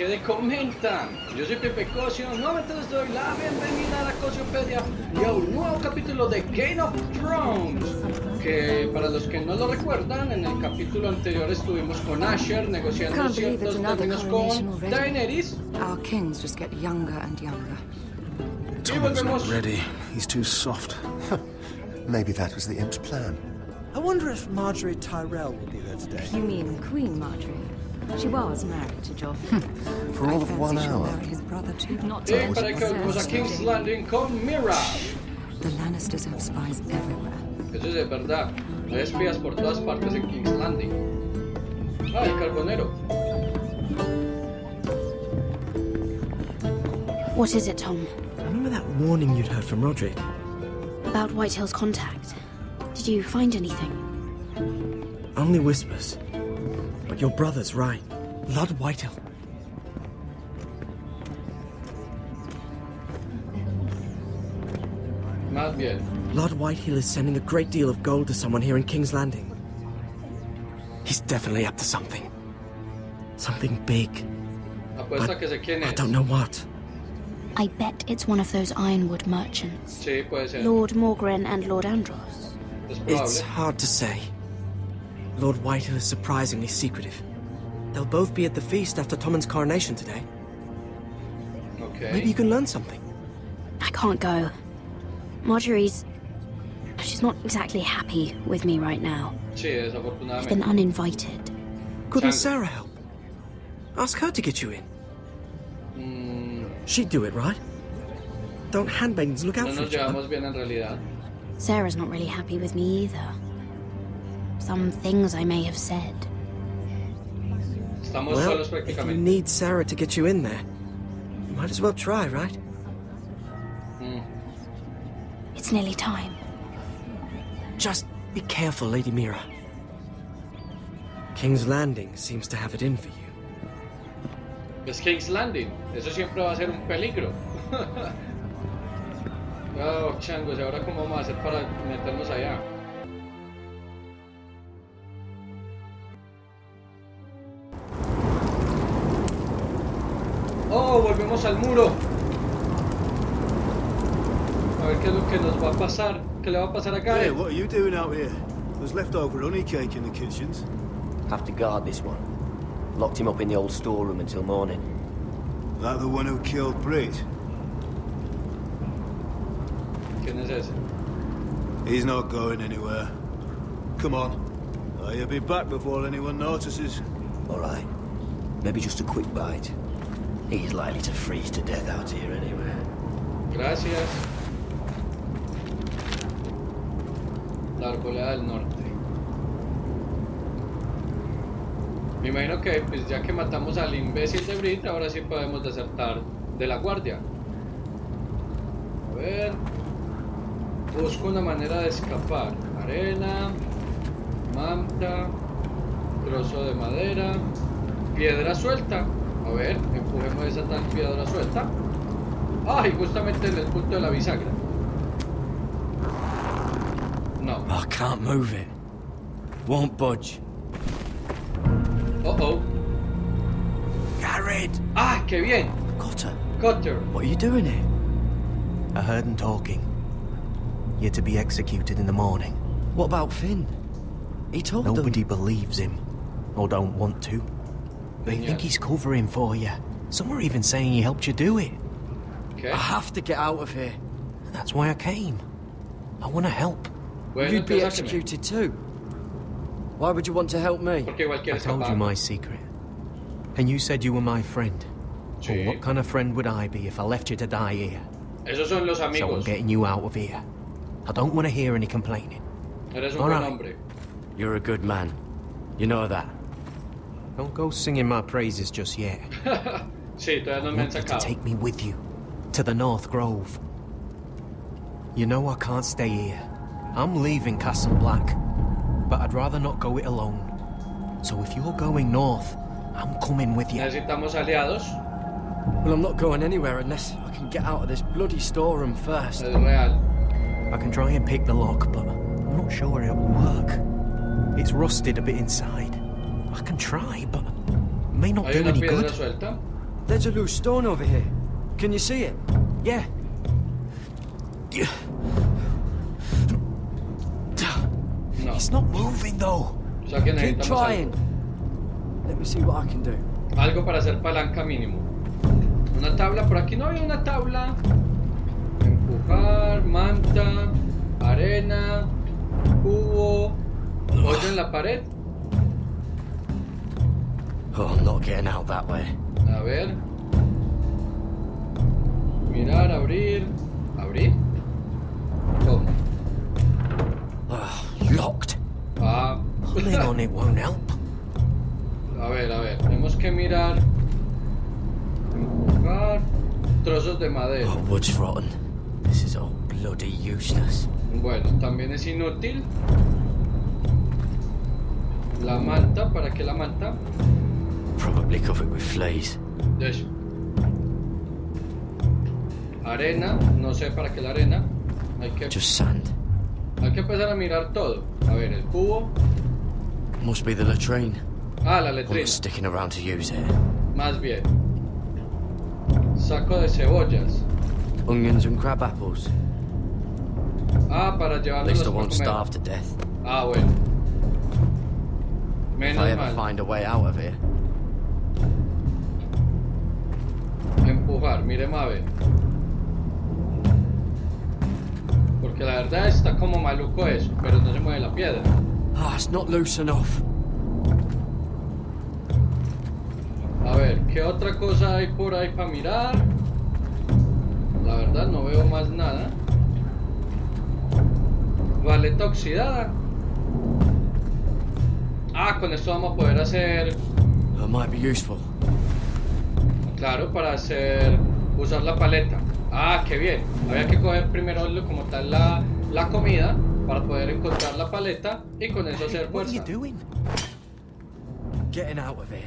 que de comentan. Yo soy Pepe Cosio, nuevamente les doy la bienvenida a la Cossiopedia y a un nuevo capítulo de Game of Thrones. Que para los que no lo recuerdan, en el capítulo anterior estuvimos con Asher negociando ciertos términos con Daenerys. Our kings just get younger and younger. Tommen's not ready. He's too soft. Maybe that was the imp's plan. I wonder if Marjorie Tyrell will be there today. You mean Queen Marjorie? She was married to Joffrey. For all of 1 hour. His brother too. Not Y para que vamos a King's Landing con Mira. The Lannisters have spies everywhere. Eso es de verdad. Hay espías por todas partes en King's Landing. Ah, el carbonero. What is it, Tom? Remember that warning you'd heard from Roderick? About Whitehill's contact. Did you find anything? Only whispers. But your brother's right. Lord Whitehill. Más bien. Lord Whitehill is sending a great deal of gold to someone here in King's Landing. He's definitely up to something. Something big. Apuesta que sé quién es. I don't know what. I bet it's one of those ironwood merchants. Sí, puede ser. Lord Morgren and Lord Andros. Es probable. It's hard to say. Lord Whitehill is surprisingly secretive. They'll both be at the feast after Tommen's coronation today. Okay. Maybe you can learn something. I can't go. She's not exactly happy with me right now. Sí, I've been desafortunadamente. uninvited. Couldn't Chango. Sarah help? Ask her to get you in. She'd do it, right? Don't handmaidens look out No for nos each other? llevamos bien en realidad. Sarah's not really happy with me either. Some things I may have said. Estamos Well, solos if you prácticamente. need Sarah to get you in there, you might as well try, right? It's nearly time. Just be careful, Lady Mira. King's Landing seems to have it in for you. Es King's Landing. Eso siempre va a ser un peligro. Oh, changos, ¿y ahora cómo vamos a hacer para meternos allá? Oh, volvemos al muro. A ver qué es lo que nos va a pasar. ¿Qué le va a pasar acá? Hey, what are you doing out here? There's leftover honey cake in the kitchens. Have to guard this one. Locked him up in the old storeroom until morning. That the one who killed Brit? ¿Quién es ese? He's not going anywhere. Come on. He'll be back before anyone notices. All right. Maybe just a quick bite. He's likely to freeze to death out here anyway. Gracias. La Arboleda del Norte. Me imagino que pues, ya que matamos al imbécil de Brit, ahora sí podemos desertar de la guardia. A ver. Busco una manera de escapar. Arena, manta, trozo de madera, piedra suelta. A ver, empujemos esa tal piedra suelta. ¡Ay! Justamente en el punto de la bisagra. No. I can't move it. Won't budge. Oh, oh. Garrett! ¡Ah! ¡Qué bien! Cotter, Cutter. what are you doing here? I heard them talking. You're to be executed in the morning. What about Finn? He told them. Nobody believes him. Or don't want to. They think he's covering for you. Some are even saying he helped you do it. ¿Qué? I have to get out of here. That's why I came. I want to help. Bueno, You'd be entonces sáqueme. executed too. Why would you want to help me? Porque igual I quiere told you escapar. my secret. And you said you were my friend. Sí. Well, what kind of friend would I be if I left you to die here? Esos son los So I'm amigos. getting you out of here. I don't want to hear any complaining. Eres un All buen right. hombre. You're a good man. You know that. Don't go singing my praises just yet. Sí, todavía no I me han want you to sacado. take me with you to the North Grove. You know I can't stay here. I'm leaving Castle Black, but I'd rather not go it alone. So if you're going north, I'm coming with you. Necesitamos aliados. Well, I'm not going anywhere unless I can get out of this bloody storeroom first. Es real. I can try and pick the lock, but I'm not sure it will work. It's rusted a bit inside. I can try, but it may not Hay do una any piedra good. suelta. There's a loose stone over here. Can you see it? Yeah. No. It's not moving though. O sea que Keep necesitamos trying. Let me see what I can do. algo para hacer palanca mínimo. Una tabla, por aquí no había una tabla. Empujar, manta, arena, cubo, hoyo en la pared. Oh, I'm not getting out that way. A ver. Mirar, abrir. ¿Abrir? ¿Cómo? Locked. Ah. Pulling on it won't help. A ver, tenemos que mirar. Empujar. Trozos de madera. Oh, wood's rotten. This is all bloody useless. Bueno, también es inútil. La manta, ¿para qué la manta? Probably covered with fleas. Eso. Arena, no sé para qué la arena. Hay que empezar a mirar todo. A ver, el cubo. Must be the latrine. Ah, la I'm letrina. sticking around to use it. Más bien. Saco de cebollas. Onions and crab apples. Ah, para At llevarlos least I para won't comer. starve to death. Ah, bueno. If Menos I ever mal. find a way out of here. Empujar, mire Mabe. Porque la verdad está como maluco eso, pero no se mueve la piedra. Ah, it's not loose enough. A ver, ¿qué otra cosa hay por ahí para mirar? La verdad no veo más nada. Valeta oxidada. Ah, con esto vamos a poder hacer... That might be useful. Claro, para hacer... usar la paleta. Ah, qué bien. Había que coger primero como tal la comida para poder encontrar la paleta y con eso hacer What are you fuerza. doing? Getting out of here.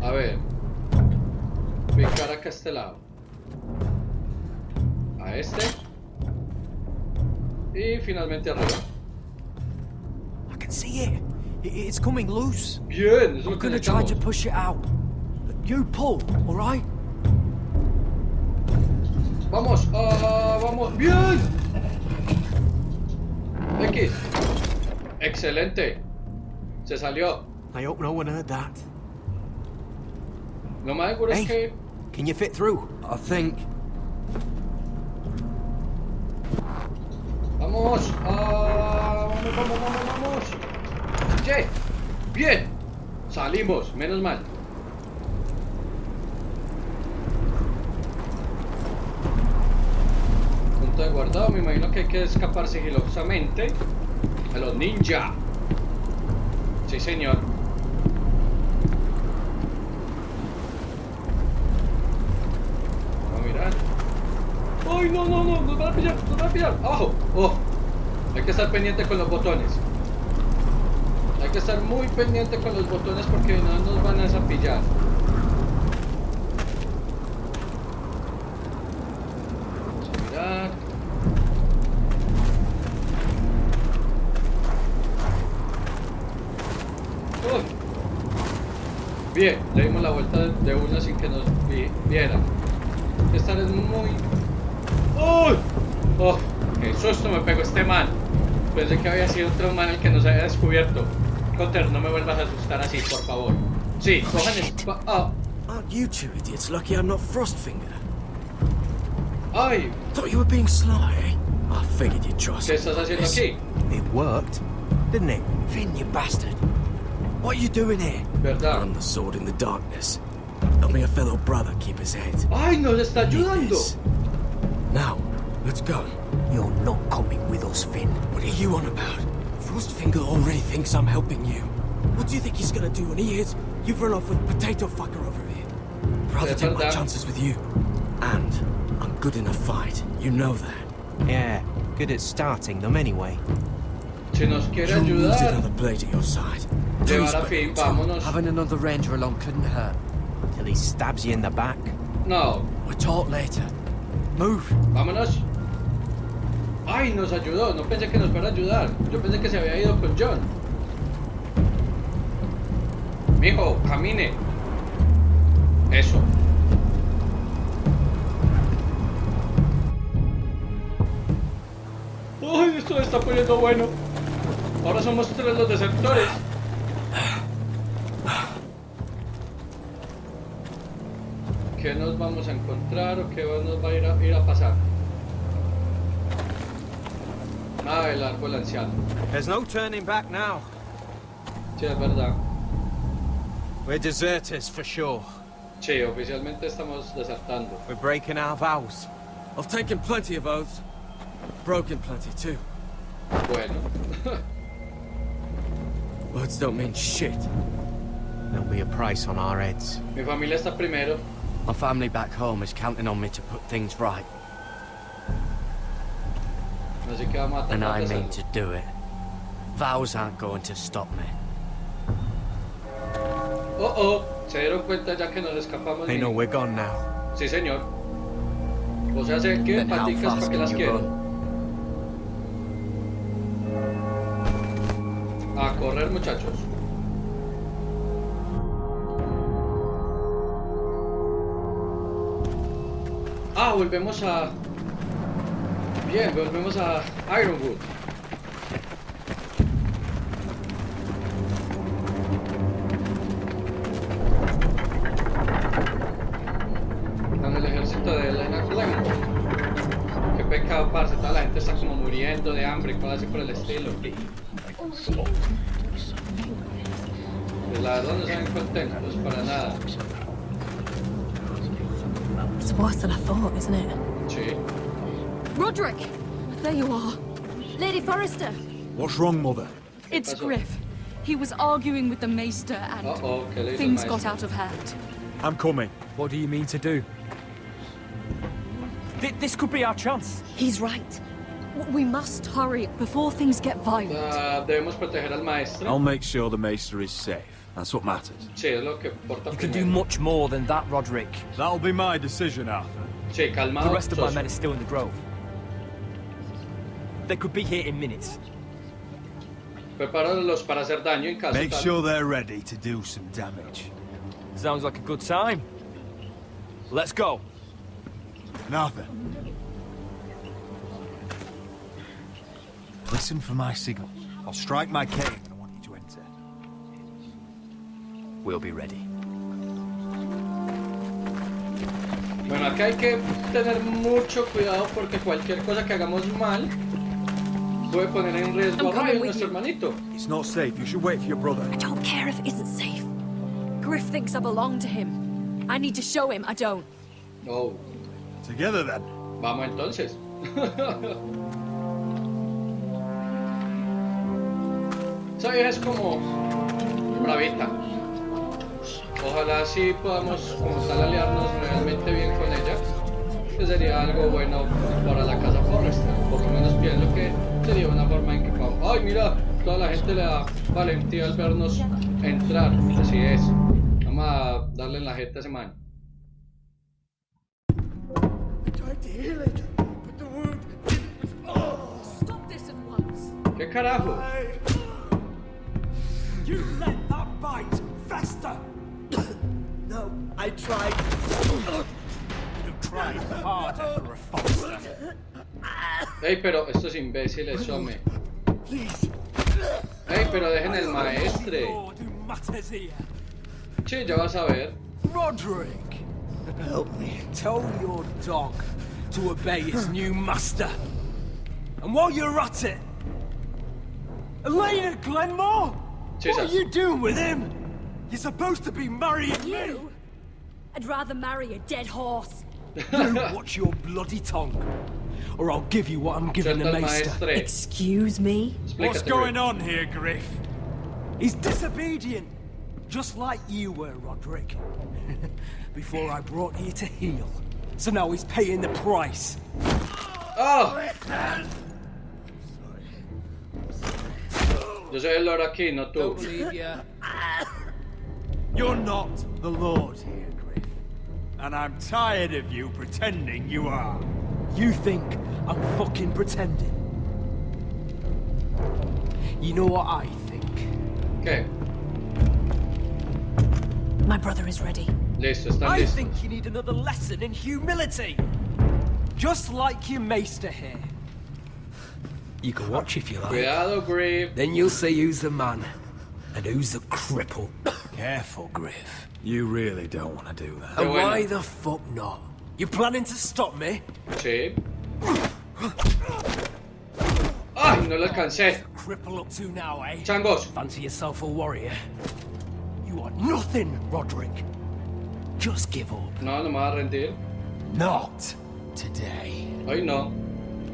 A ver. Picar acá a este lado. A este. Y finalmente arriba. I can see it. It's coming loose. Bien, eso es I'm lo que gonna try to necesitamos. push it out. You pull, alright? Vamos, vamos, bien. X. Excelente. Se salió. I hope no one heard that. Lo más seguro es que... Can you fit through? I think. Vamos, vamos. Che, bien. Salimos, menos mal. Punto de guardado, me imagino que hay que escapar sigilosamente. A los ninja. Sí, señor. Vamos a mirar. ¡Ay, no! Nos van a pillar. ¡Abajo! ¡Oh! Hay que estar pendiente con los botones. Hay que estar muy pendiente con los botones porque no nos van a pillar. Vamos a mirar. Bien, le dimos la vuelta de una sin que nos vieran. Esta es muy... ¡Uy! ¡Oh! ¡Qué susto me pegó este man! Pensé que había sido otro man el que nos había descubierto. Cotter, no me vuelvas a asustar así, por favor. Sí, cojan el... Aren't you two idiots lucky I'm not Frostfinger? ¡Ay! Thought you were being sly, eh? I figured you'd trust ¿Qué me estás like haciendo this. aquí? It worked, didn't it? Finn, you bastard. What are you doing here? ¿Verdad? I'm the sword in the darkness. Help me a fellow brother keep his head. ¡Ay, nos está Need ayudando! this. Now, let's go. You're not coming with us, Finn. What are you on about? Frostfinger already thinks I'm helping you. What do you think he's gonna do when he hears you've run off with Potato Fucker over here? I'd rather take my chances with you. And I'm good in a fight. You know that. Yeah, good at starting them anyway. Si nos quiere You need ayudar, another blade at your side. llevar a Please, fin, Benito. vámonos. Having another ranger along couldn't hurt. Till he stabs you in the back. No, We'll talk later. Move. vámonos. ¡Ay, nos ayudó! No pensé que nos fuera a ayudar. Yo pensé que se había ido con John. Mijo, camine. Eso. Uy, esto se está poniendo bueno. Ahora somos 3 los desertores. ¿Qué nos vamos a encontrar o qué nos va a ir a pasar? Ah, el árbol anciano. There's no turning back now. Sí, es verdad. We're deserters for sure. Sí, oficialmente estamos desertando. We're breaking our vows. I've taken plenty of oaths. Broken plenty too. Bueno. Words don't mean shit. There'll be a price on our heads. Mi familia está primero. My family back home is counting on me to put things right. Así que vamos a And tratar I de mean hacerlo. to do it. Vows aren't going to stop me. Oh, oh. Se dieron cuenta ya que nos escapamos. They know we're gone now. Sí, señor. O sea, sé que Then how paticas fast para que can las you quiero. run? A correr, muchachos. Ah, volvemos a... Bien, volvemos a Ironwood. Con el ejército de Lena Clem. Qué pecado, parce. Toda la gente está como muriendo de hambre y cosas así por el estilo. Pues la verdad no se ven contentos para nada. It's worse than I thought, isn't it? Sí. Roderick! There you are. Lady Forrester! What's wrong, Mother? It's Pasó. Griff. He was arguing with the Maester and Uh-oh, ¿qué le hizo el things maestro? got out of hand. I'm coming. What do you mean to do? This could be our chance. He's right. We must hurry before things get violent. Debemos proteger al maestro. I'll make sure the Maester is safe. That's what matters. Sí, es lo que importa You can do primero. much more than that, Roderick. That'll be my decision, Arthur. Sí, calmado. The rest of my socio. men are still in the grove. They could be here in minutes. Prepáralos para hacer daño en caso Make tal. sure they're ready to do some damage. Sounds like a good time. Let's go. Arthur. Listen for my signal. I'll strike my cane when I want you to enter. We'll be ready. Bueno, acá hay que tener mucho cuidado porque cualquier cosa que hagamos mal puede poner en riesgo a Ryan, nuestro hermanito. It's not safe. You should wait for your brother. I don't care if it isn't safe. Griff thinks I belong to him. I need to show him I don't. Oh, Together, then. vamos entonces. Esa vieja es como bravita. Ojalá sí podamos como tal aliarnos realmente bien con ella, que sería algo bueno para la casa Forrester. Por lo menos pienso que sería una forma en que podamos... ¡Ay, mira! Toda la gente le da valentía al vernos entrar. Así es. Vamos a darle en la jeta a ese man. Stop this at once. ¿Qué carajo? You let that bite fester! No, I tried. You've tried harder for a foster. Ey, pero estos imbéciles, hombre. Please. Ey, pero dejen el maestre. Lord who matters here. Sí, ya vas a ver. Roderick! Help me. Tell your dog to obey his new master. And while you're at it, Elena Glenmore! Jesus. What are you doing with him? You're supposed to be marrying me! You? I'd rather marry a dead horse. You watch your bloody tongue, or I'll give you what I'm giving the Suelta al maester. maestre. Excuse me? What's Explícate, going Rick. on here, Griff? He's disobedient, just like you were, Roderick. Before I brought here to heal. So now he's paying the price. ¡Oh! Yo soy el Lord aquí, no tú. You're not the Lord here, Griff. And I'm tired of you pretending you are. You think I'm fucking pretending? You know what I think? ¿Qué? My brother is ready. Listo, están I listos. think you need another lesson in humility. Just like your maester here. You can watch if you like. Cuidado, Griff. Then you'll see who's the man and who's the cripple. Careful, Griff. You really don't want to do that. And why the fuck not? You planning to stop me? Sí. ¡Ay, no lo alcancé! Cripple up to now, eh? Changos. Fancy yourself a warrior? You are nothing, Roderick. Just give up. No, no me va a rendir. Not today. Hoy no.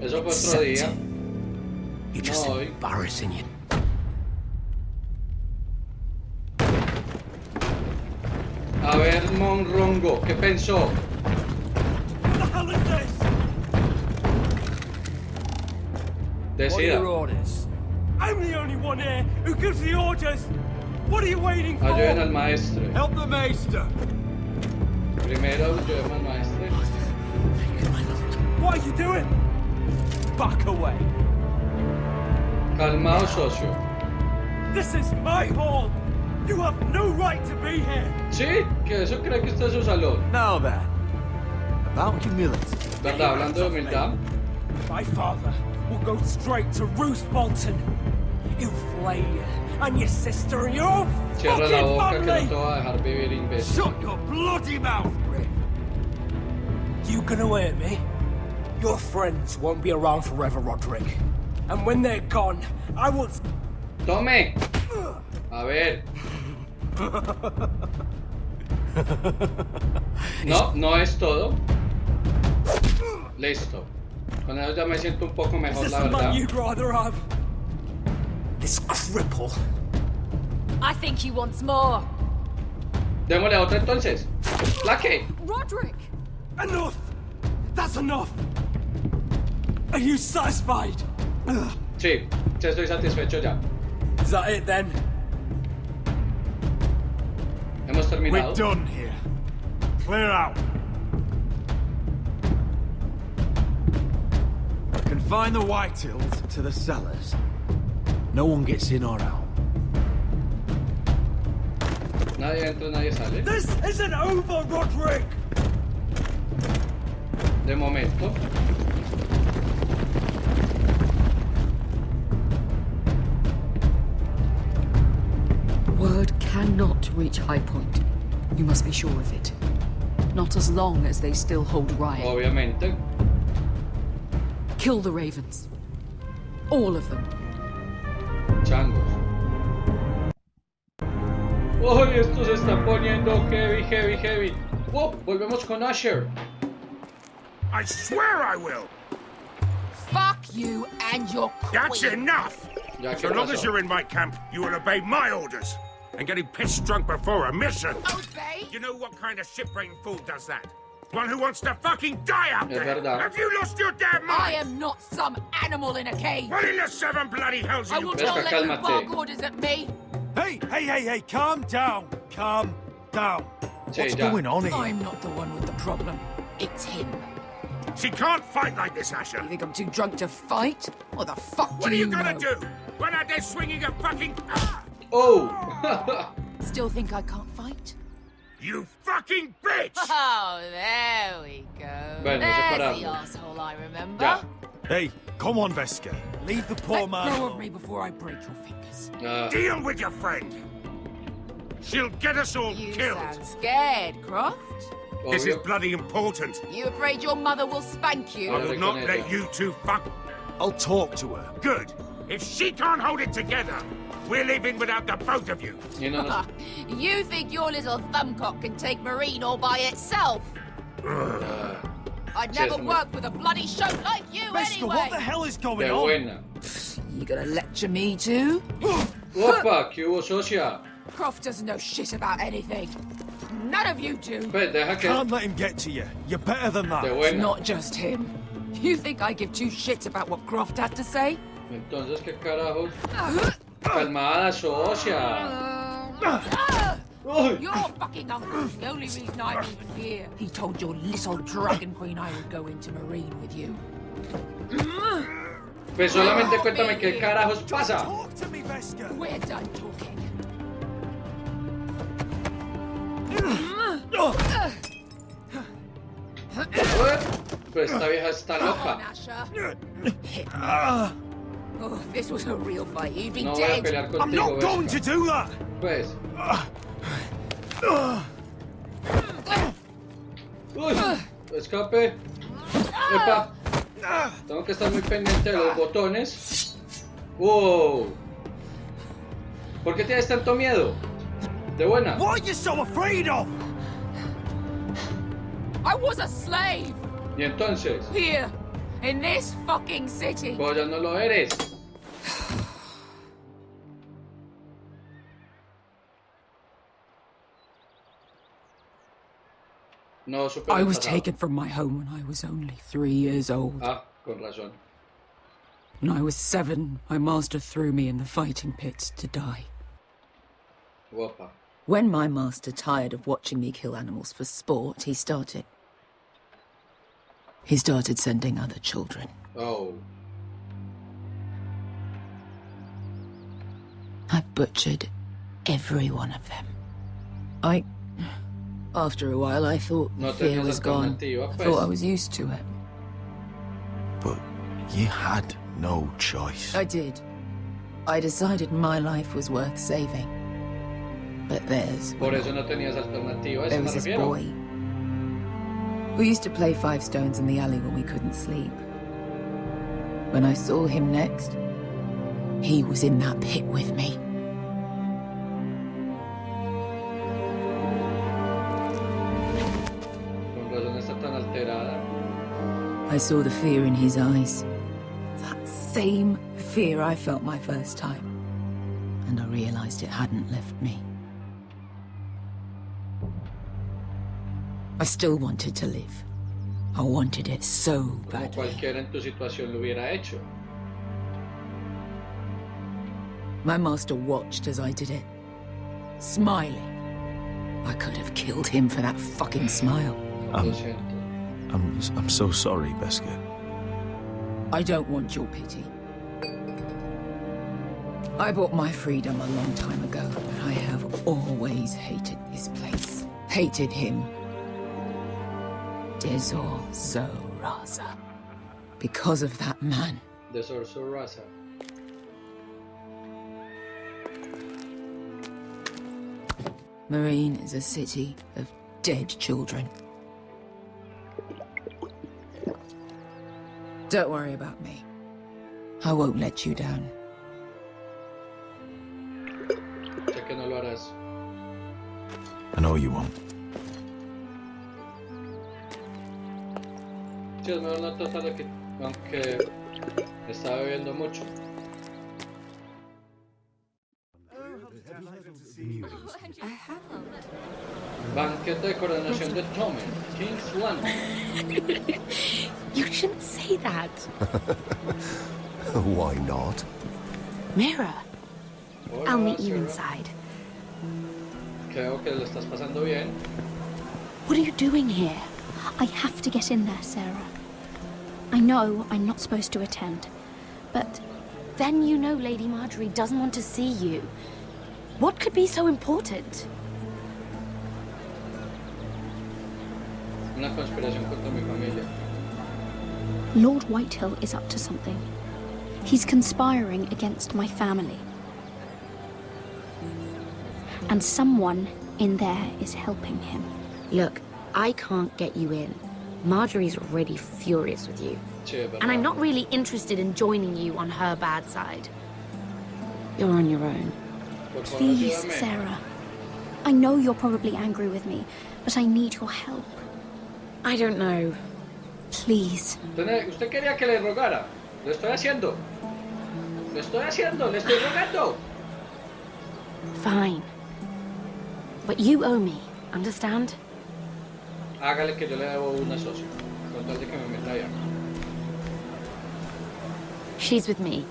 Eso fue otro día. You're just No, hoy. embarrassing you. A ver, Monrongo, ¿qué pensó? What the hell is this? What are Decida. your orders? I'm the only one here who gives the orders. What are you waiting for? Ayuden al maestre. Help the maester. Primero ayudemos al maestre. What are you doing? Back away. Calmado, socio. This is my hall. You have no right to be here. ¿Sí? ¿Que eso cree que este es su salón? Now then, about humility. ¿Verdad? Hablando de humildad. My father will go straight to Roose Bolton. He'll flay you and your sister and your whole Cierra la fucking boca que no family. te va a dejar vivir, imbécil. Shut your bloody mouth, Griff. You gonna hurt me? Your friends won't be around forever, Roderick. And when they're gone, I will... ¡Tome! A ver. No, no es todo. Listo. Con eso ya me siento un poco Is mejor, this la the man verdad. you'd rather have? This cripple. I think he wants more. Démosle a otra entonces. ¿La qué? Roderick! Enough! That's enough! Are you satisfied? Sí, ya estoy satisfecho ya. Is that it then? Hemos terminado. We're done here. Clear out. Confine the Whitehills to the cellars. No one gets in or out. Nadie entra, nadie sale. This isn't over, Roderick! De momento. Word cannot reach High Point. You must be sure of it. Not as long as they still hold riot. Obviamente. Kill the ravens. All of them. Changos. ¡Oh, esto se está poniendo heavy! ¡Oh! Volvemos con Asher. I swear I will! Fuck you and your queen. That's enough! Ya, So ¿qué long pasó? as you're in my camp, you will obey my orders. And getting pissed drunk before a mission. Obey? You know what kind of ship-brain fool does that? One who wants to fucking die out Es there! verdad. Have you lost your damn I mind? am not some animal in a cage. What in the seven bloody hells I are you... will Vesca, not let you cálmate. bark orders at me. Hey, calm down. Calm down. Sí, What's ya. going on here? I'm not the one with the problem. It's him. She can't fight like this, Asher. You think I'm too drunk to fight? What the fuck What do are you you gonna know? do? Run out there swinging a fucking... Ah! ¡Oh! Still think I can't fight? You fucking bitch! Oh, there we go. Bueno, There's separado. the asshole I remember. Ya. Hey, come on, Vesca. Leave the poor Let man go of alone. me before I break your fingers. Ah, Deal with your friend. She'll get us all You killed. sound scared, Croft. This is obvio. bloody important. You afraid your mother will spank you? I will not let you two fuck. I'll talk to her. Good. If she can't hold it together, we're leaving without the both of you. Y no nos... You think your little thumbcock can take Marine all by itself? I'd Sí, never eso me- work with a bloody show like you Vesca, anyway. what the hell is going De on? buena. You gonna lecture me too? ¡Opa! ¿Qué hubo, socia? Croft doesn't know shit about anything. None of you do. Pues deja que... Can't let him get to you. You're better than that. De It's buena. not just him. You think I give two shits about what Croft has to say? Entonces, ¿qué carajos? Calmada, socia. Uy. Your fucking uncle's the only reason I'm even here. He told your little dragon queen I would go into Marine with you. Pues solamente cuéntame qué carajos pasa. Talk to me, Vesca. We're done talking. Pues esta vieja está loca. Oh, if this was a real fight, you'd be No voy a dead. pelear I'm contigo, not going to do that! Pues. Uy, escape. Epa. Tengo que estar muy pendiente de los botones. Wow. ¿Por qué tienes tanto miedo? De buena. What are you so afraid of? I was a slave Y entonces, here in this fucking city. pues ya no lo eres. No, super I was pasado. taken from my home when I was only 3 years old. Ah, con razón. When I was 7, my master threw me in the fighting pit to die. Guapa. When my master tired of watching me kill animals for sport, he started sending other children. Oh. I butchered every one of them. After a while, I thought No fear tenías was gone. alternativa, I pues. thought I was used to it. But you had no choice. I did. I decided my life was worth saving. But theirs. Por eso no tenías alternativa, a There eso me was this refiero. boy. We used to play 5 stones in the alley when we couldn't sleep. When I saw him next, he was in that pit with me. Con razón está tan alterada. I saw the fear in his eyes. That same fear I felt my first time. And I realized it hadn't left me. I still wanted to live. I wanted it so Como badly. cualquiera en tu situación lo hubiera hecho. My master watched as I did it, smiling. I could have killed him for that fucking smile. Lo siento. I'm so sorry, Beskar. I don't want your pity. I bought my freedom a long time ago, but I have always hated this place. Hated him. Desor Raza. Because of that man. De Sorso Raza. Marine is a city of dead children. Don't worry about me. I won't let you down. Sé que no lo harás. I know you won't. Sí, es mejor no tratar de que... Aunque está bebiendo mucho. Banquete de coronación de Tambien, King's Landing. You shouldn't say that. Why not? Mira, Hola, I'll meet you Sarah. inside. Creo que lo estás pasando bien. What are you doing here? I have to get in there, Sarah. I know I'm not supposed to attend, but then you know Lady Marjorie doesn't want to see you. What could be so important? Una conspiración contra mi familia. Lord Whitehill is up to something. He's conspiring against my family. And someone in there is helping him. Look, I can't get you in. Marjorie's already furious with you. Sí, es verdad. And I'm not really interested in joining you on her bad side. You're on your own. Por favor, Please, ayúdame. Sarah. I know you're probably angry with me, but I need your help. I don't know. Please. Usted quería que le rogara. Lo estoy haciendo. Lo estoy haciendo. Le estoy rogando. Fine. But you owe me, understand? Hágale que yo le debo una socia. Con tal de que me meta allá. She's with me.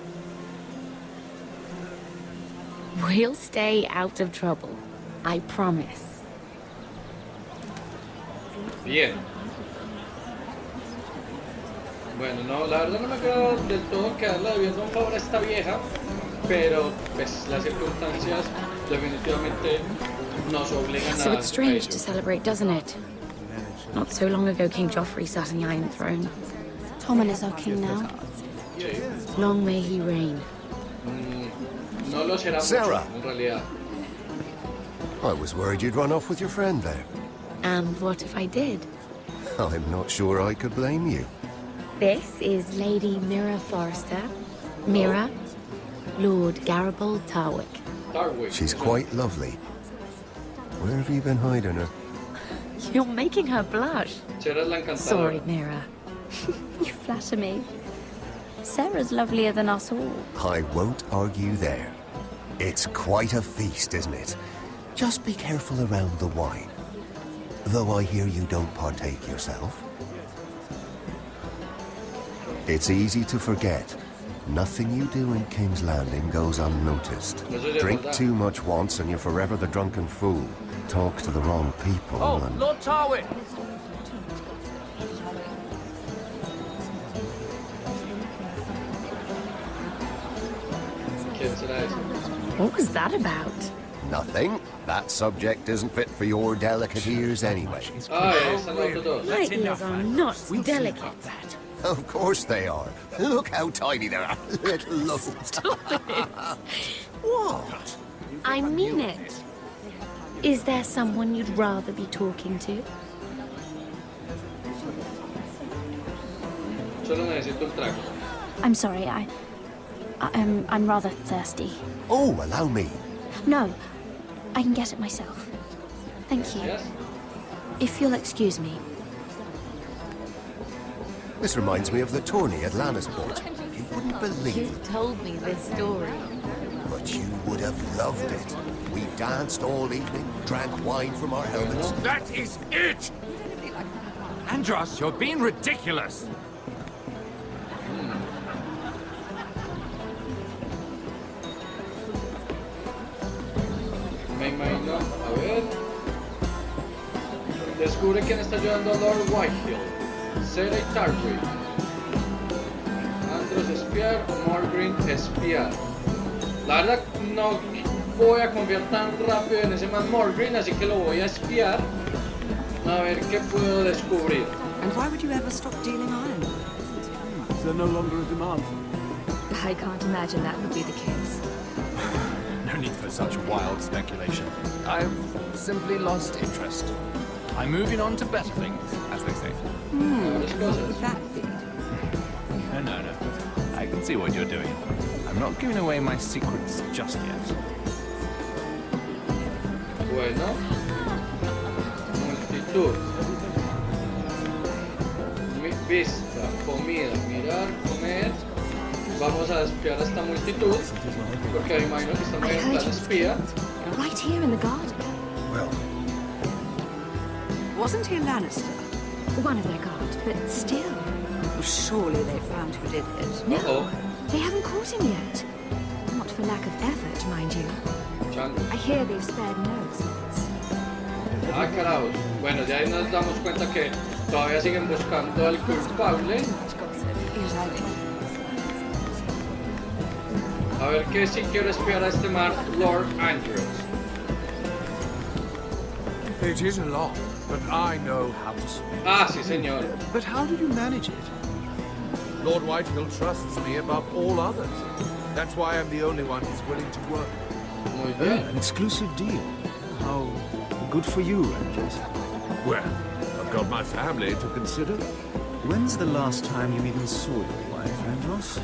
We'll stay out of trouble. I promise. Bien. Bueno, no, la verdad no me queda del todo quedarle debiendo un favor a esta vieja, pero pues las circunstancias definitivamente nos obligan So a it's strange ello. to celebrate, doesn't it? Not so long ago, King Joffrey sat on the Iron Throne. Tommen is our king now. Long may he reign. No lo será Sarah. mucho, en realidad. I was worried you'd run off with your friend there. And what if I did? I'm not sure I could blame you. This is Lady Mira Forrester. Mira, Lord Garibald Tarwick. Tarwick. She's quite lovely. Where have you been hiding her? You're making her blush. Serás la encantadora. Sorry, Mira. You flatter me. Sarah's lovelier than us all. I won't argue there. It's quite a feast, isn't it? Just be careful around the wine. Though I hear you don't partake yourself. It's easy to forget. Nothing you do in King's Landing goes unnoticed. Drink too much once and you're forever the drunken fool. Talk to the wrong people and... Lord Tarwick! ¿Quién será ese? What was that about? Nothing. That subject isn't fit for your delicate ears anyway. Ah, están los otros dos. My ears are not delicate. Of course they are. Look how tiny they are. Little lumps. Stop it. What? I mean it. Is there someone you'd rather be talking to? Solo necesito un trago. I'm sorry, I'm rather thirsty. Oh, allow me. No, I can get it myself. Thank you. Yes? If you'll excuse me. This reminds me of the tourney at Lannisport. You wouldn't believe You it, told me this story. but you would have loved it. We danced all evening, drank wine from our helmets. That is it! Andros, you're being ridiculous! Me imagino, a ver. Descubre quién está ayudando a Lord Whitehill. Sarah y Tarwick. Andros espiar, Morgryn espiar. La verdad no voy a confiar tan rápido en ese man Morgryn, así que lo voy a espiar. A ver qué puedo descubrir. And why would you ever stop dealing iron? Is there no longer a demand? I can't imagine that would be the case. No need for such wild speculation. I've simply lost interest. I'm moving on to better things, as they say. What would that be? No. I can see what you're doing. I'm not giving away my secrets just yet. Bueno. Multitud. Vista, comida, mirar, comer. Vamos a espiar a esta multitud. Porque me imagino que están en plan espía. Right here in the garden. Well, Wasn't he a Lannister? One of their guard, but still. Well, surely they found who did it. No, they haven't caught him yet. Not for lack of effort, mind you. Chango. I hear they've spared no expense. Ah, carajos. Bueno, ya ahí nos damos cuenta que todavía siguen buscando al culpable. A ver que si quiero espiar a este man, Lord Andros. It is a lot, but I know how to speak. Ah, sí, señor. But how did you manage it? Lord Whitehill trusts me above all others. That's why I'm the only one who's willing to work. Muy bien. An exclusive deal. How good for you, Andros. Well, I've got my family to consider. When's the last time you even saw your wife, Andros?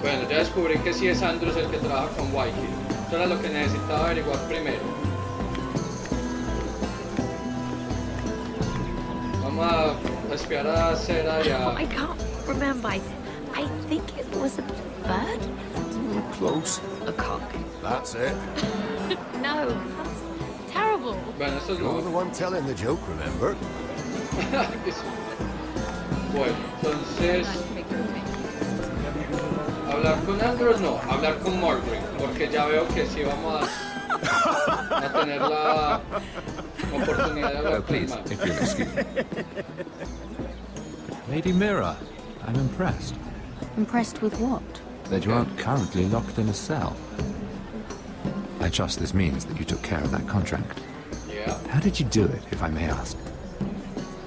Bueno, ya descubrí que sí es Andros el que trabaja con Whitehill. Eso era lo que necesitaba averiguar primero. Vamos a espiar a Sarah y a... I can't remember. I think it was a bird? close. A cock. That's it. No, that's terrible. Bueno, esto es You're nuevo. the one telling the joke, remember? Bueno, entonces... Hablar con Andros no, hablar con Morgryn, porque ya veo que sí vamos a tener la oportunidad de hablar con el Please, man. if you'll excuse me. Lady Mira, I'm impressed Impressed with what? that you aren't currently locked in a cell. I trust this means that you took care of that contract. Yeah. How did you do it, if I may ask?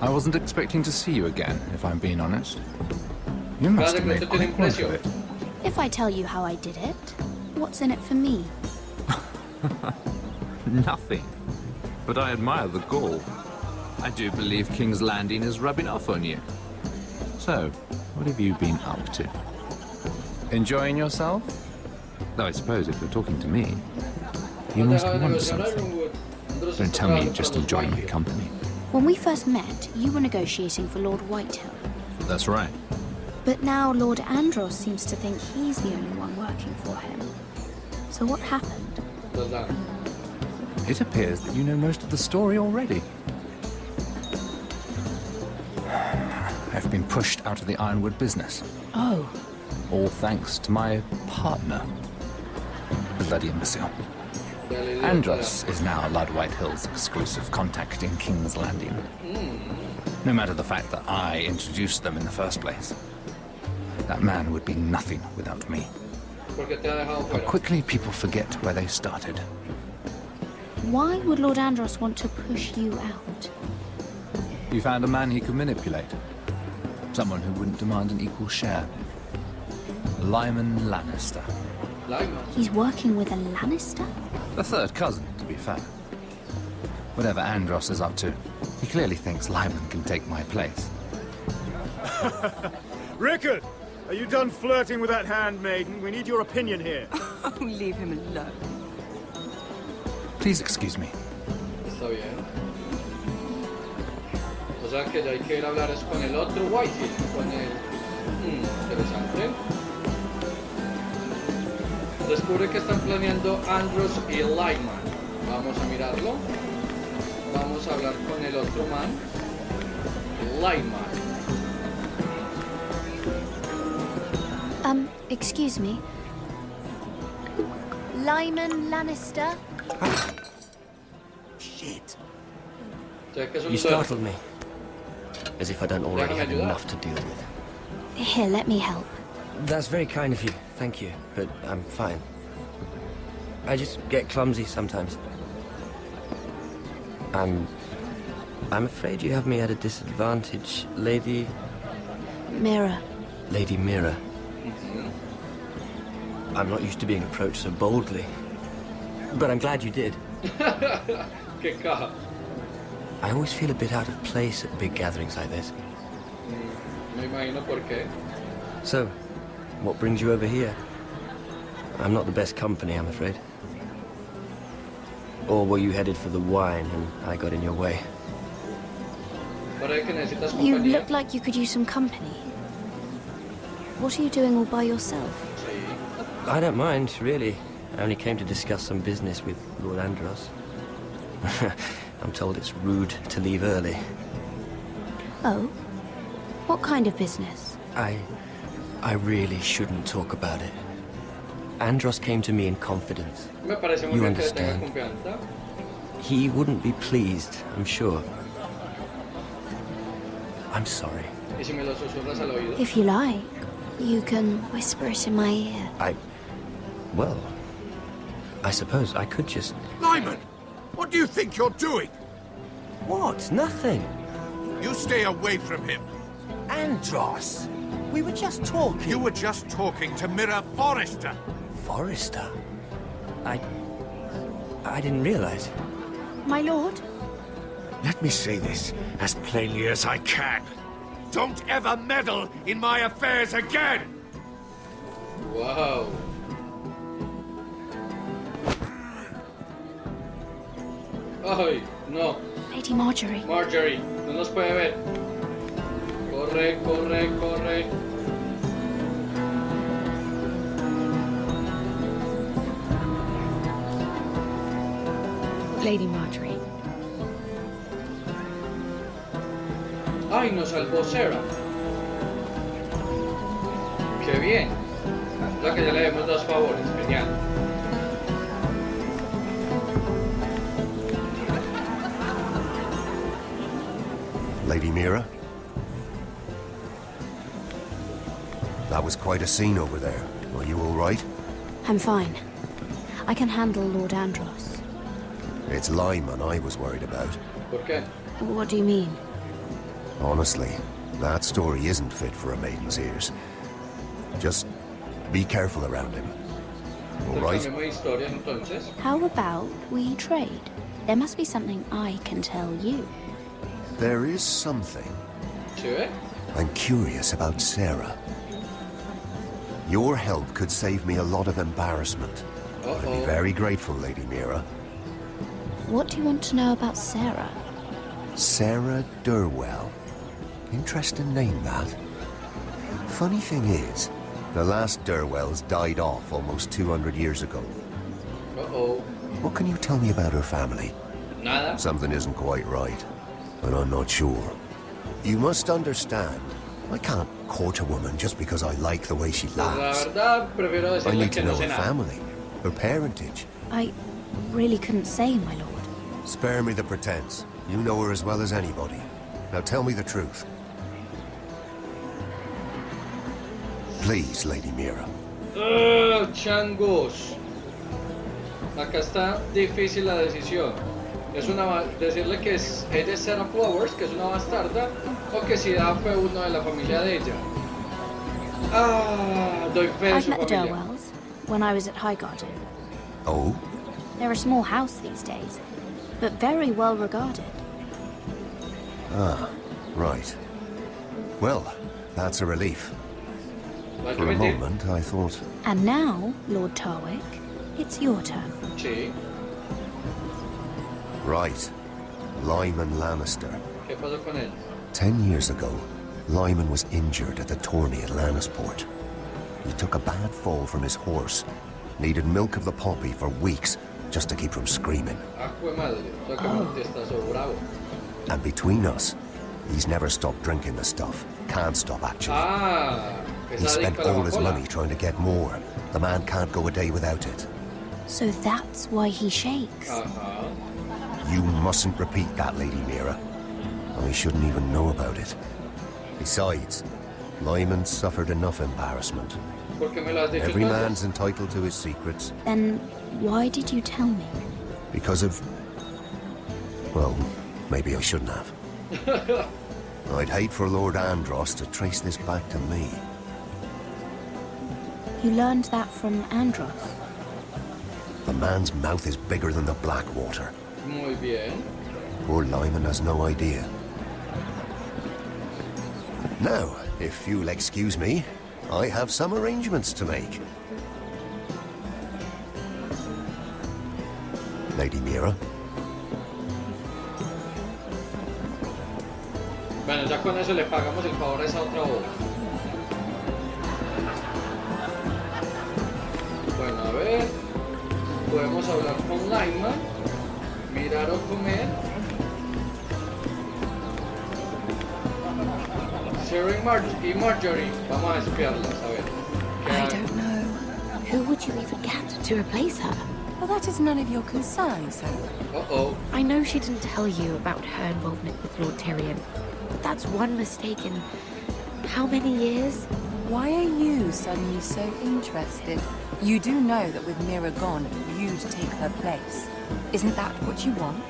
I wasn't expecting to see you again, if I'm being honest. You must have made quick work of it. If I tell you how I did it, what's in it for me? Nothing. But I admire the gall. I do believe King's Landing is rubbing off on you. So, what have you been up to? Enjoying yourself? Though I suppose if you're talking to me, you must want something. Don't tell me you're just enjoying my company. When we first met, you were negotiating for Lord Whitehill. That's right. But now Lord Andros seems to think he's the only one working for him. So what happened? It appears that you know most of the story already. I've been pushed out of the ironwood business. Oh. All thanks to my partner. Bloody imbecile. Andros is now Lord Whitehill's exclusive contact in King's Landing. No matter the fact that I introduced them in the first place. That man would be nothing without me. How quickly people forget where they started. Why would Lord Andros want to push you out? You found a man he could manipulate. Someone who wouldn't demand an equal share. Lyman Lannister. He's working with a Lannister? The third cousin, to be fair. Whatever Andros is up to, he clearly thinks Lyman can take my place. Rickard! Are you done flirting with that handmaiden? We need your opinion here. Oh, leave him alone. Please excuse me. Está bien. O sea que ya hay que ir a hablar es con el otro Whitehill, con el... interesante. Descubre que están planeando Andros y Lyman. Vamos a mirarlo. Vamos a hablar con el otro man. Lyman. Excuse me. Lyman Lannister? Shit. You startled me. As if I don't already have enough to deal with. Here, let me help. That's very kind of you, thank you, but I'm fine. I just get clumsy sometimes. I'm afraid you have me at a disadvantage, Lady... Mira. Lady Mira. I'm not used to being approached so boldly, but I'm glad you did. Qué caja. I always feel a bit out of place at big gatherings like this. Me imagino por qué. So, what brings you over here? I'm not the best company, I'm afraid. Or were you headed for the wine and I got in your way? You look like you could use some company. What are you doing all by yourself? I don't mind, really. I only came to discuss some business with Lord Andros. I'm told it's rude to leave early. Oh? What kind of business? I really shouldn't talk about it. Andros came to me in confidence. You understand? He wouldn't be pleased, I'm sure. I'm sorry. If you like, you can whisper it in my ear. Well, I suppose I could just... Lyman! What do you think you're doing? What? Nothing. You stay away from him. Andros! We were just talking. You were just talking to Mira Forrester. Forrester? I didn't realize. My lord? Let me say this as plainly as I can. Don't ever meddle in my affairs again! Wow. Ay, no. Lady Marjorie. Marjorie, no nos puede ver. Corre, corre, corre. Lady Marjorie. Ay, nos salvó Sarah. Qué bien. Ya que ya le demos 2 favores, genial. Lady Mira? That was quite a scene over there. Are you all right? I'm fine. I can handle Lord Andros. It's Lyman I was worried about. ¿Por qué? What do you mean? Honestly, that story isn't fit for a maiden's ears. Just be careful around him. All right? How about we trade? There must be something I can tell you. There is something. Sure. I'm curious about Sarah. Your help could save me a lot of embarrassment. I'd be very grateful, Lady Mira. What do you want to know about Sarah? Sarah Durwell. Interesting name, that. Funny thing is, the last Durwells died off almost 200 years ago. What can you tell me about her family? Nada. Something isn't quite right, but I'm not sure. You must understand, I can't court a woman just because I like the way she laughs. I need to know her family, her parentage. I really couldn't say, my lord. Spare me the pretense. You know her as well as anybody. Now tell me the truth. Please, Lady Mira. Changos. Acá está difícil la decisión. Es decirle que ella es Sarah Flowers, que es una bastarda, o que si da fue uno de la familia de ella. Doy fe de su familia. I've met the Durwells when I was at Highgarden. Oh? They're a small house these days, but very well regarded. Ah, right. Well, that's a relief. For a moment, I thought... And now, Lord Tarwick, it's your turn. Sí. Right. Lyman Lannister. ¿Qué pasó con él? 10 years ago, Lyman was injured at the tourney at Lannisport. He took a bad fall from his horse. Needed milk of the poppy for weeks just to keep from screaming. And between us, he's never stopped drinking the stuff. Can't stop, actually. He spent all his money trying to get more. The man can't go a day without it. So that's why he shakes. You mustn't repeat that, Lady Mira. I shouldn't even know about it. Besides, Lyman suffered enough embarrassment. Every man's entitled to his secrets. Then why did you tell me? Because of... well, maybe I shouldn't have. I'd hate for Lord Andros to trace this back to me. You learned that from Andros? The man's mouth is bigger than the Blackwater. Muy bien. Poor Lyman has no idea. Now, if you'll excuse me, I have some arrangements to make. Lady Mira. Bueno, ya con eso le pagamos el favor a esa otra boda. Bueno, a ver. Podemos hablar con Lyman, mirar o comer. Sarah y Marjorie. Vamos a espiarlas, a ver. I don't know. Who would you even get to replace her? Well, that is none of your concern, Sarah. I know she didn't tell you about her involvement with Lord Tyrion, but that's one mistake in how many years? Why are you suddenly so interested? You do know that with Mira gone, you'd take her place. Isn't that what you want?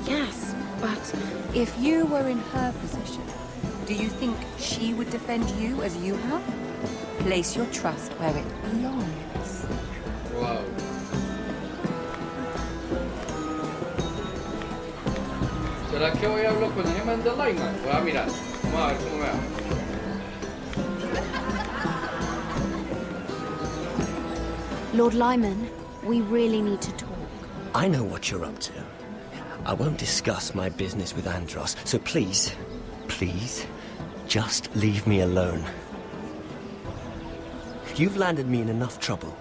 Yes, but... If you were in her position, do you think she would defend you as you have? Place your trust where it belongs. Wow. ¿Será que hoy hablo con ese man de Lyman? Voy a mirar. Vamos a ver cómo me va. Lord Lyman, we really need to talk. I know what you're up to. I won't discuss my business with Andros, so please, please, just leave me alone. You've landed me in enough trouble.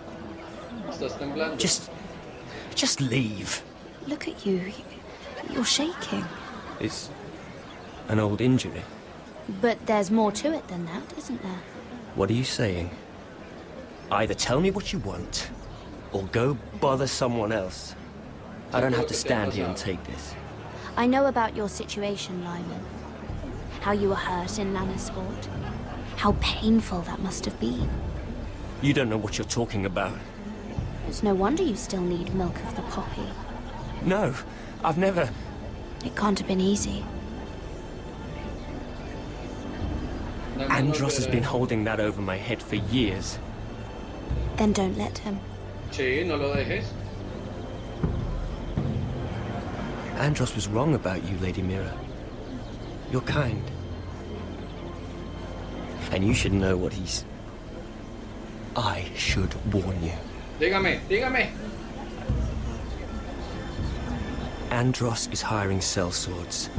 Just leave. Look at you. You're shaking. It's an old injury. But there's more to it than that, isn't there? What are you saying? Either tell me what you want, or go bother someone else. I don't have to stand here and take this. I know about your situation, Lyman. How you were hurt in Lannisport. How painful that must have been. You don't know what you're talking about. It's no wonder you still need milk of the poppy. No, I've never... It can't have been easy. Andros has been holding that over my head for years. Then don't let him. Sí, no lo dejes. Andros was wrong about you, Lady Mira. You're kind. And you should know what he's... I should warn you. Dígame. Andros is hiring sellswords.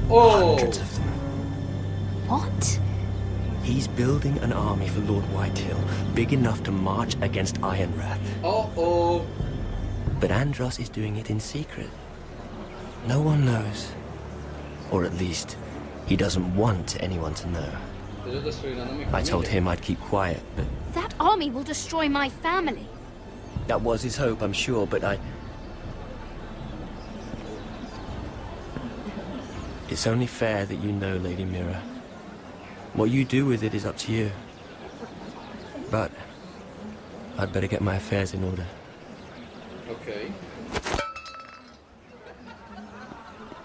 Oh. Hundreds of them. What? He's building an army for Lord Whitehill, big enough to march against Ironwrath. Oh. But Andros is doing it in secret. No one knows. Or at least, he doesn't want anyone to know. I told him I'd keep quiet, but... That army will destroy my family. That was his hope, I'm sure, but It's only fair that you know, Lady Mira. What you do with it is up to you. But I'd better get my affairs in order. Okay.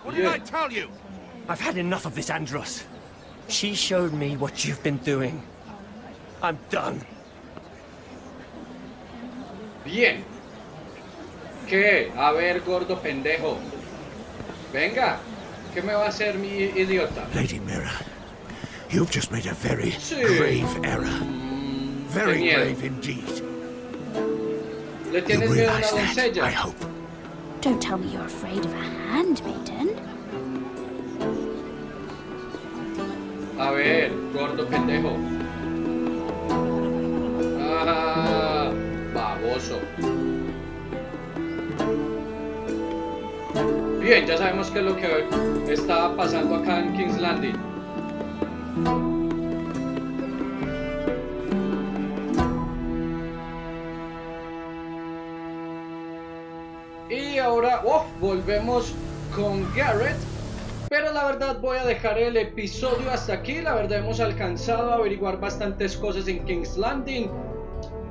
What did I tell you? I've had enough of this, Andros. She showed me what you've been doing. I'm done. Bien. ¿Qué? A ver, gordo pendejo. Venga. ¿Qué me va a hacer mi idiota? Lady Mira, you've just made a very grave error. Very grave indeed. ¿Le tienes miedo a una doncella? I hope. Don't tell me you're afraid of a handmaiden. A ver, gordo pendejo. Ah, baboso. Bien, ya sabemos qué es lo que está pasando acá en King's Landing. Y ahora volvemos con Garrett. Pero la verdad voy a dejar el episodio hasta aquí. La verdad hemos alcanzado a averiguar bastantes cosas en King's Landing.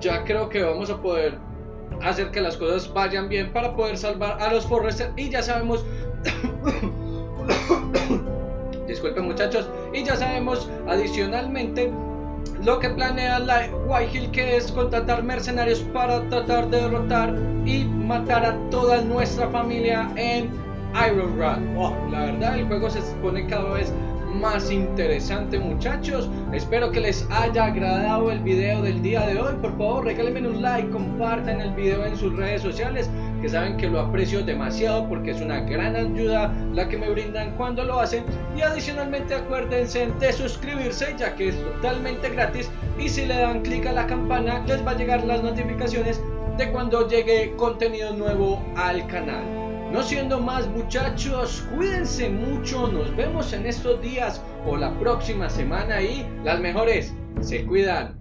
Ya creo que vamos a poder hacer que las cosas vayan bien para poder salvar a los Forrester. Y ya sabemos disculpen muchachos. Y ya sabemos adicionalmente lo que planea la Whitehill, que es contratar mercenarios para tratar de derrotar y matar a toda nuestra familia en Ironwrath. La verdad el juego se pone cada vez más interesante, muchachos. Espero que les haya agradado el video del día de hoy. Por favor regálenme un like, compartan el video en sus redes sociales, que saben que lo aprecio demasiado porque es una gran ayuda la que me brindan cuando lo hacen. Y adicionalmente acuérdense de suscribirse, ya que es totalmente gratis, y si le dan clic a la campana les va a llegar las notificaciones de cuando llegue contenido nuevo al canal. No siendo más, muchachos, cuídense mucho, nos vemos en estos días o la próxima semana y las mejores se cuidan.